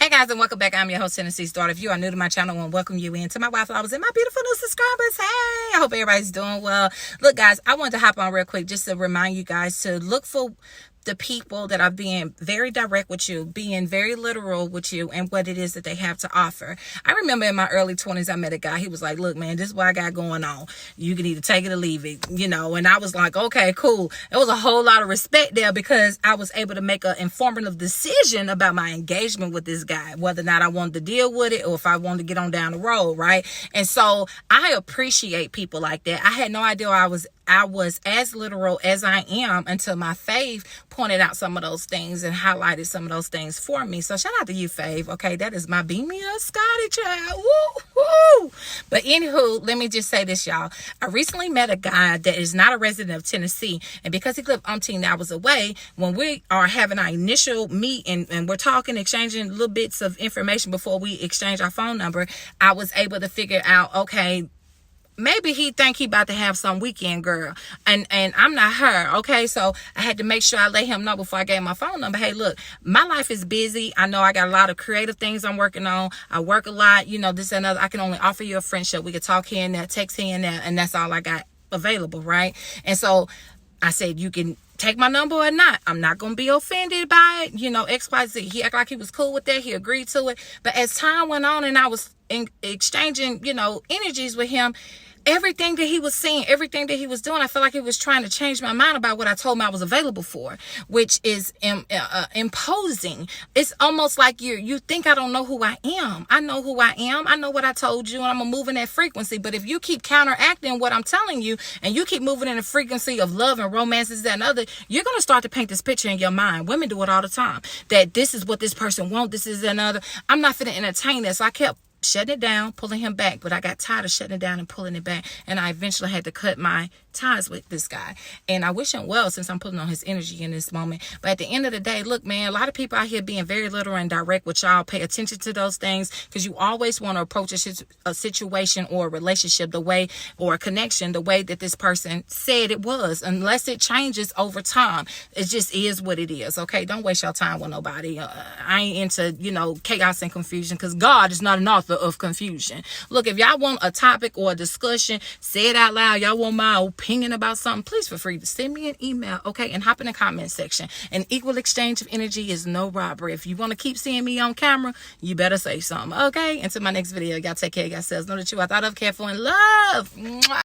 Hey guys, and welcome back. I'm your host, Tennessee's Daughter. If you are new to my channel, I want to welcome you in to my wildflowers and my beautiful new subscribers. Hey, I hope everybody's doing well. Look, guys, I wanted to hop on real quick just to remind you guys to look for the people that are being very direct with you, being very literal with you and what it is that they have to offer. I remember in my early 20s, I met a guy. He was like, look, man, this is what I got going on. You can either take it or leave it, and I was like, okay, cool. There was a whole lot of respect there because I was able to make an informative decision about my engagement with this guy, whether or not I wanted to deal with it or if I wanted to get on down the road, right? And so I appreciate people like that. I had no idea I was as literal as I am until my fave pointed out some of those things and highlighted some of those things for me. So shout out to you, fave. Okay, that is my beam me up Scotty child. Woo, woo. But anywho, let me just say this, y'all. I recently met a guy that is not a resident of Tennessee, and because he lived umpteen hours away, when we are having our initial meet and we're talking, exchanging little bits of information before we exchange our phone number, I was able to figure out, okay, maybe he think he about to have some weekend girl and I'm not her. Okay, so I had to make sure I let him know before I gave him my phone number. Hey, look, my life is busy. I know I got a lot of creative things I'm working on. I work a lot, this and other. I can only offer you a friendship. We could talk here and there, text here and there, and that's all I got available, right? And so I said, you can take my number or not. I'm not going to be offended by it, XYZ. He acted like he was cool with that. He agreed to it. But as time went on and I was exchanging, energies with him, everything that he was saying, everything that he was doing, I felt like he was trying to change my mind about what I told him I was available for, which is imposing. It's almost like you think I don't know who I am. I know who I am. I know what I told you, and I'm going to move in that frequency. But if you keep counteracting what I'm telling you, and you keep moving in the frequency of love and romance, this, that, and other, you're going to start to paint this picture in your mind. Women do it all the time, that this is what this person wants, this is another. I'm not going to entertain this. So I kept shutting it down, pulling him back, but I got tired of shutting it down and pulling it back, and I eventually had to cut my ties with this guy. And I wish him well, since I'm pulling on his energy in this moment. But at the end of the day, look, man, a lot of people out here being very literal and direct with y'all. Pay attention to those things, because you always want to approach a situation or a relationship the way, or a connection the way that this person said it was, unless it changes over time. It just is what it is. Okay, don't waste your time with nobody. I ain't into chaos and confusion, because God is not an author of confusion. Look, if y'all want a topic or a discussion, say it out loud. Y'all want my opinion about something, please feel free to send me an email, okay, and hop in the comment section. An equal exchange of energy is no robbery. If you want to keep seeing me on camera, you better say something, okay? Until my next video, y'all take care of yourselves. Know that you are thought of, careful, and love. Mwah.